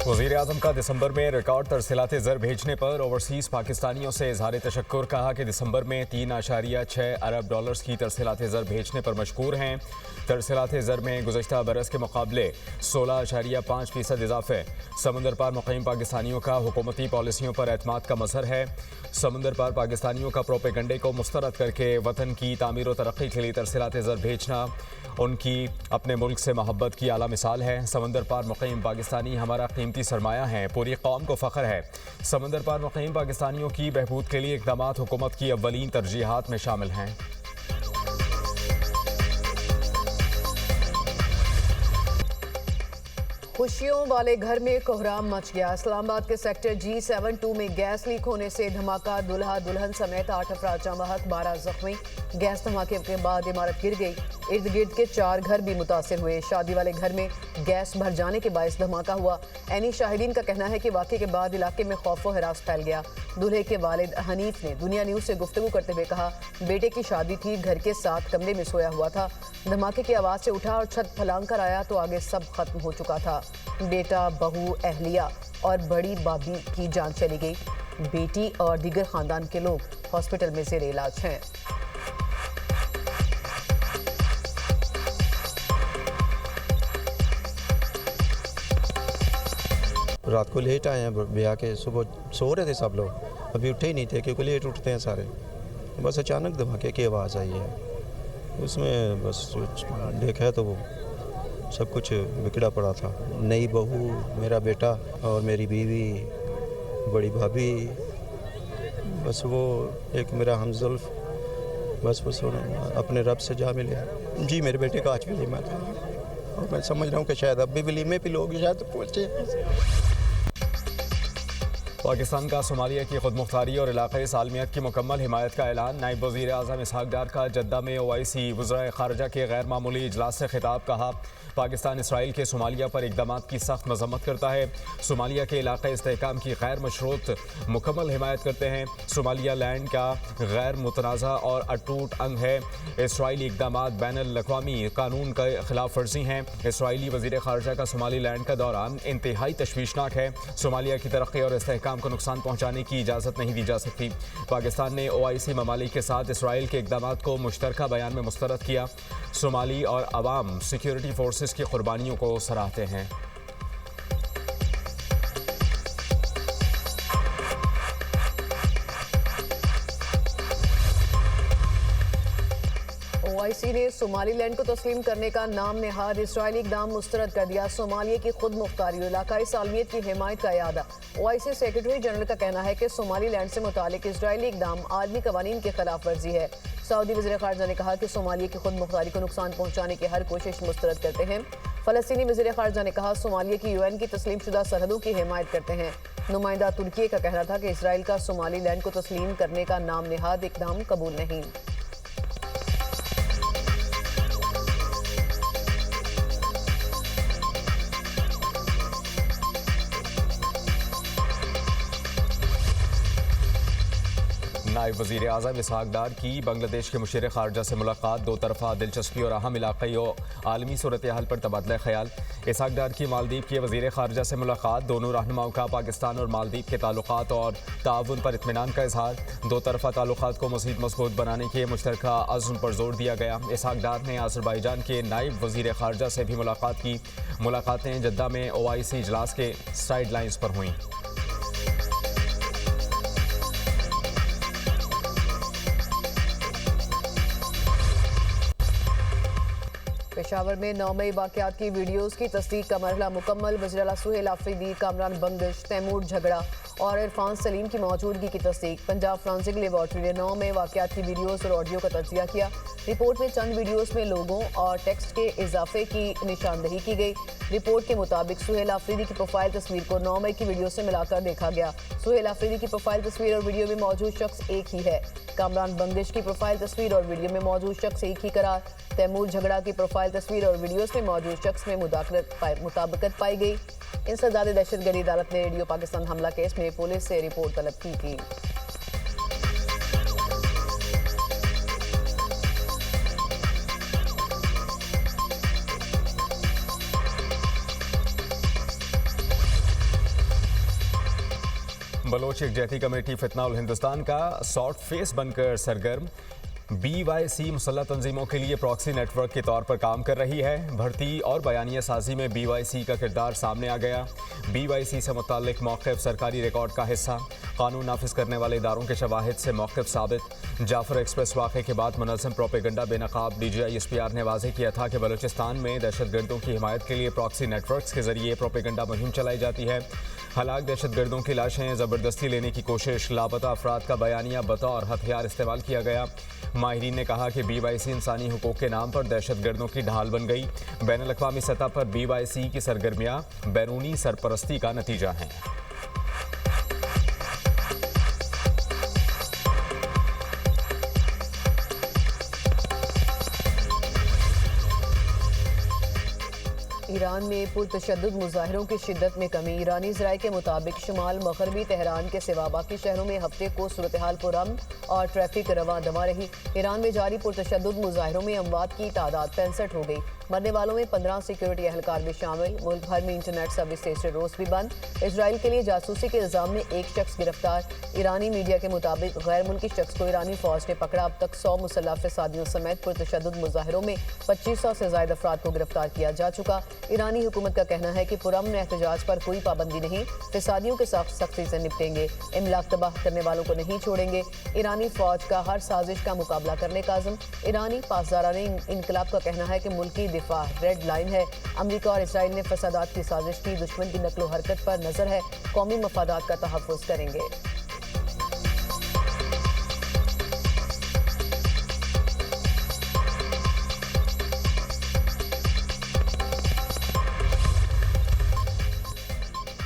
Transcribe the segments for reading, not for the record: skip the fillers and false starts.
वज़ीर-ए-आज़म का दिसंबर में रिकॉर्ड तरसीलाते ज़र भेजने पर ओवरसीज़ पाकिस्तानियों से इज़हार तशक्कुर। कहा कि दिसंबर में 3.6 अरब डॉलर्स की तरसीलाते ज़र भेजने पर मशकूर हैं। तरसीलाते ज़र में गुज़श्ता बरस के मुकाबले 16.5% इजाफे। समंदर पार मुक़ीम पाकिस्तानियों का हुकूमती पॉलिसियों पर एतमाद का मज़हर है। समंदर पार पाकिस्तानियों का प्रोपेगंडे को मुस्तरद करके वतन की तामीर व तरक्की के लिए तरसीलाते ज़र भेजना उनकी अपने मुल्क से मोहब्बत की आला मिसाल है। समंदर पार मुक़ीम पाकिस्तानी हमारा कीमती सरमाया है, पूरी कौम को फ़ख्र है। समंदर पार मुक़ीम पाकिस्तानियों की बहबूद के लिए इक़दामात हुकूमत की अव्वलीन तरजीहात में शामिल हैं। खुशियों वाले घर में कोहराम मच गया। इस्लामाबाद के सेक्टर G72 में गैस लीक होने से धमाका, दुल्हा दुल्हन समेत 8 अफराद जाँ बहक, 12 जख्मी। गैस धमाके के बाद इमारत गिर गई। इर्द गिर्द के 4 घर भी मुतासिर हुए। शादी वाले घर में गैस भर जाने के बायस धमाका हुआ। ऐनी शाहिदीन का कहना है कि वाक़े के बाद इलाके में खौफ व हिरास फैल गया। दूल्हे के वालिद हनीफ ने दुनिया न्यूज़ से गुफ्तगू करते हुए कहा, बेटे की शादी थी, घर के 7 कमरे में सोया हुआ था। धमाके की आवाज़ से उठा और छत फलांग कर आया तो आगे सब खत्म हो चुका था। बेटा, बहू, अहलिया और बड़ी बाबी की जान चली गई। बेटी और दीगर खानदान के लोग हॉस्पिटल में जेर इलाज हैं। रात को लेट आए हैं ब्याह के, सुबह सो रहे थे सब लोग, अभी उठे ही नहीं थे क्योंकि लेट उठते हैं सारे। बस अचानक धमाके की आवाज़ आई है, उसमें बस देखा तो वो सब कुछ बिगड़ा पड़ा था। नई बहू, मेरा बेटा और मेरी बीवी, बड़ी भाभी, बस वो एक मेरा हमज़ुल्फ़, बस अपने रब से जा मिले। जी मेरे बेटे का आज वलीमा था और मैं समझ रहा हूँ कि शायद अब भी वलीमे पे लोग शायद पहुँचे। पाकिस्तान का सोमालिया की खुदमुख्तारी और इलाक़ाई सालमियत की मुकम्मल हिमायत का ऐलान। नायब वज़ीर-ए-आज़म इसहाक़ डार का जद्दा में OIC वज़राए ख़ारजा के गैर मामूली इजलास से खिताब। कहा, पाकिस्तान इसराइल के सोमालिया पर इक़दामात की सख्त मज़म्मत करता है। सोमालिया के इलाक़ाई इस्तेहकाम की गैर मशरूत मुकम्मल हिमायत करते हैं। सोमालिया लैंड का गैर मुतनाज़ा और अटूट अंग है। इसराइली इक़दामात बैनुल-अक़वामी कानून का खिलाफ वर्जी हैं। इसराइली वज़ीर ख़ारजा का सोमाली लैंड का दौरा इंतहाई तशवीशनाक है। सोमालिया की तरक्की और इस्तेहकाम को नुकसान पहुँचाने की इजाज़त नहीं दी जा सकती। पाकिस्तान ने OIC ममालिक के साथ इसराइल के इक़दामात को मुश्तरका बयान में मुस्तरद किया। सोमाली और अवाम सिक्योरिटी फोर्सेस की कुर्बानियों को सराहते हैं। OIC ने सोमालीलैंड को तस्लीम करने का नाम नेहाद इसराइली इक़दाम मुस्तरद कर दिया। सोमालिया की खुद मुख्तारी और इलाकाई सालमियत की हिमायत का इरादा। OIC सेक्रेटरी जनरल का कहना है कि सोमालीलैंड से मुतालिक इसराइली इक़दाम आलमी कवानीन की खिलाफ वर्जी है। सऊदी वज़ीर ख़ारजा ने कहा कि सोमालिया की खुद मुख्तारी को नुकसान पहुँचाने की हर कोशिश मुस्तरद करते हैं। फ़लस्तीनी वज़ीर ख़ारजा ने कहा, सोमालिया की UN की तस्लीम शुदा सरहदों की हिमायत करते हैं। नुमाइंदा तुर्की का कहना था कि इसराइल का सोमालीलैंड को तस्लीम करने का नाम नेहाद इक़दाम कबूल नहीं। नायब वज़ीर-ए-आज़म इसहाक़ डार की बांग्लादेश के मुशीर ख़ारजा से मुलाकात। दो तरफ़ा दिलचस्पी और अहम इलाक़ाई और आलमी सूरत हाल पर तबादला ख्याल। इसहाक़ डार की मालदीव के वज़ीर ख़ारजा से मुलाकात। दोनों रहनुमाओं का पाकिस्तान और मालदीव के ताल्लुक़ात और ताउन पर इत्मीनान का इज़हार। दो तरफ़ा ताल्लुक़ात को मज़ीद मज़बूत बनाने के मुश्तरका अज़्म पर जोर दिया गया। इसहाक़ डार ने अज़रबाईजान के नायब वज़ीर ख़ारजा से भी मुलाकात की। मुलाकातें जद्दा में OIC इजलास के साइड लाइन्स पर हुईं। पेशावर में 9 मई वाक़यात की वीडियोज़ की तस्दीक का मरहला मुकम्मल। वज़ीर आला सुहेल आफरीदी, कामरान बंगश, तैमूर झगड़ा और इरफान सलीम की मौजूदगी की तस्दीक। पंजाब फॉरेंसिक लेबॉर्ट्री ने 9 मई वाक़यात की वीडियोज़ और ऑडियो का तज्ज़िया किया। रिपोर्ट में चंद वीडियोज़ में लोगों और टेक्स्ट के इजाफे की निशानदही की गई। रिपोर्ट के मुताबिक सुहेल आफरीदी की प्रोफाइल तस्वीर को 9 मई की वीडियो से मिलाकर देखा गया। सुहेल आफरीदी की प्रोफाइल तस्वीर और वीडियो में मौजूद शख्स एक ही है। कामरान बंगश की प्रोफाइल तस्वीर और वीडियो में मौजूद शख्स एक ही करार। तैमूर झगड़ा की प्रोफाइल तस्वीर और वीडियोस में मौजूद शख्स में मुताबिकत पाई गई। इंसदाद दहशतगर्दी अदालत ने रेडियो पाकिस्तान हमला केस में पुलिस से रिपोर्ट तलब की थी। बलोच यकजहती कमेटी फितना उल हिंदुस्तान का सॉर्ट फेस बनकर सरगर्म। BYC मुसल्लह तंजीमों के लिए प्रॉक्सी नेटवर्क के तौर पर काम कर रही है। भर्ती और बयानिया साजी में BYC का किरदार सामने आ गया। BYC से मुताल्लिक मौक़िफ़ सरकारी रिकॉर्ड का हिस्सा। कानून नाफिज करने वाले इदारों के शवाहिद से मौक़िफ़ साबित। जाफर एक्सप्रेस वाक़े के बाद मुनज़्ज़म प्रोपेगंडा बेनकाब। DGI SPR ने वाज़ेह किया था कि बलूचिस्तान में दहशतगर्दों की हिमायत के लिए प्रॉक्सी नेटवर्क्स के जरिए प्रोपेगंडा मुहिम चलाई जाती है। हलाक दहशतगर्दों की लाशें ज़बरदस्ती लेने की कोशिश। लापता अफराद का बयानिया बतौर हथियार इस्तेमाल किया गया। माहिरीन ने कहा कि BYC इंसानी हुकूक के नाम पर दहशतगर्दों की ढाल बन गई। बैनुल-अक़वामी सतह पर BYC की सरगर्मियाँ बैरूनी सरपरस्ती का नतीजा हैं। ईरान में पुरतशद्दुद मुजाहिरों की शिद्दत में कमी। ईरानी ज़राए के मुताबिक शुमाल मगरबी तेहरान के सिवा बाकी शहरों में हफ्ते को सूरत हाल पुरअमन और ट्रैफिक रवां दवा रही। ईरान में जारी पुरतशद्दुद मुजाहिरों में अमवात की तादाद 65 हो गई। मरने वालों में 15 सिक्योरिटी एहलकार भी शामिल। मुल्क भर में इंटरनेट सर्विस तीसरे रोज भी बंद। इसराइल के लिए जासूसी के इल्जाम में एक शख्स गिरफ्तार। ईरानी मीडिया के मुताबिक गैर मुल्की शख्स को ईरानी फौज ने पकड़ा। अब तक 100 मुसल्लह फसादियों समेत पुरतशद्दुद मुजाहिरों में 2500 से ज्यादा अफराद को गिरफ्तार किया जा चुका। ईरानी हुकूमत का कहना है कि पुरअमन एहतजाज पर कोई पाबंदी नहीं, फसादियों के साथ सख्ती से निपटेंगे, इमलाक तबाह करने वालों को नहीं छोड़ेंगे। ईरानी फौज का हर साजिश का मुकाबला करने का अज़्म। ईरानी पासदाराने इनकलाब का कहना है कि मुल्क की दिफा रेड लाइन है। अमरीका और इसराइल ने फसादात की साजिश की। दुश्मन की नकलो हरकत पर नजर है, कौमी मफादात का तहफ़्फ़ुज़ करेंगे।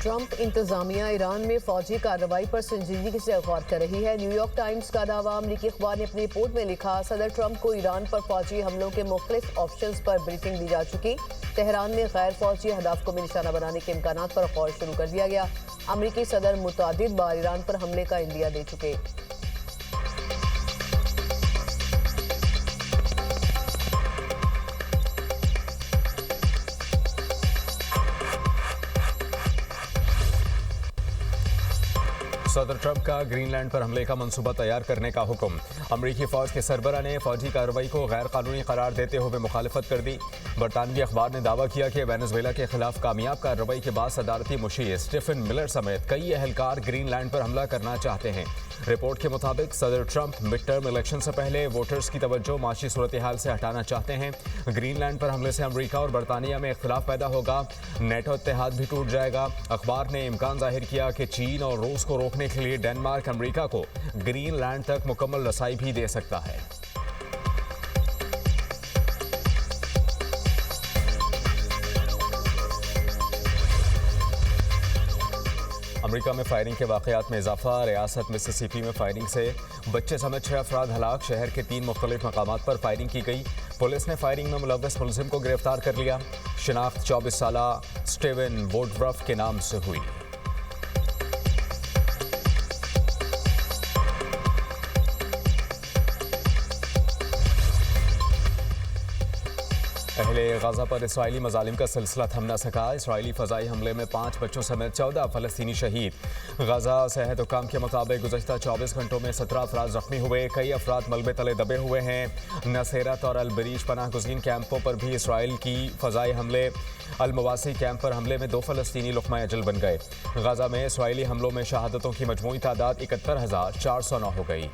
ट्रंप इंतजामिया ईरान में फौजी कार्रवाई पर संजीदगी से गौर कर रही है। न्यूयॉर्क टाइम्स का दावा। अमरीकी अखबार ने अपनी रिपोर्ट में लिखा, सदर ट्रंप को ईरान पर फौजी हमलों के मुख्तलिफ ऑप्शंस पर ब्रीफिंग दी जा चुकी। तेहरान में गैर फौजी अहदाफ को भी निशाना बनाने के इम्कानात पर गौर शुरू कर दिया गया। अमरीकी सदर मुतादिद बार ईरान पर हमले का इंदिया दे चुके। सदर ट्रंप का ग्रीनलैंड पर हमले का मंसूबा तैयार करने का हुक्म। अमरीकी फौज के सरबरा ने फौजी कार्रवाई को गैर कानूनी करार देते हुए मुखालफत कर दी। बरतानवी अखबार ने दावा किया कि वेनेजुएला के खिलाफ कामयाब कार्रवाई के बाद सदारती मुशीर स्टीफन मिलर समेत कई अहलकार ग्रीनलैंड पर हमला करना चाहते हैं। रिपोर्ट के मुताबिक सदर ट्रंप मिड टर्म इलेक्शन से पहले वोटर्स की तवज्जो माशी सूरत हाल से हटाना चाहते हैं। ग्रीनलैंड पर हमले से अमरीका और बरतानिया में इख्तिलाफ पैदा होगा। नेटो इत्तेहाद भी टूट जाएगा। अखबार ने इम्कान जाहिर किया कि चीन और रूस को रोकने के लिए डेनमार्क अमरीका को ग्रीनलैंड तक मुकम्मल रसाई भी दे सकता है। अमरीका में फायरिंग के वाक़यात में इजाफा। रियासत मिसिसिपी में फायरिंग से बच्चे समेत 6 अफराद हलाक। शहर के 3 मुख्तलिफ मकामात पर फायरिंग की गई। पुलिस ने फायरिंग में मुलव्वस मुलजिम को गिरफ्तार कर लिया। शिनाख्त 24 साला स्टीवन वोडवर्फ के नाम से हुई। अहले गाजा पर इसराइली मजालिम का सिलसिला थम न सका। इसराइली फ़ज़ाई हमले में 5 बच्चों समेत 14 फ़लस्तीनी शहीद। गाजा सेहत हुक्काम के मुताबिक गुज़श्ता 24 घंटों में 17 अफराद ज़ख्मी हुए। कई अफराद मलबे तले दबे हुए हैं। नसेरत और अलबरीज पनाह गुज़ीन कैंपों पर भी इसराइल की फ़ज़ाई हमले। अलमवासी कैंप पर हमले में 2 फ़लस्तीनी लुक़मा अजल बन गए। गाजा में इसराइली हमलों में शहादतों की मजमूई तादाद 71,409 हो गई।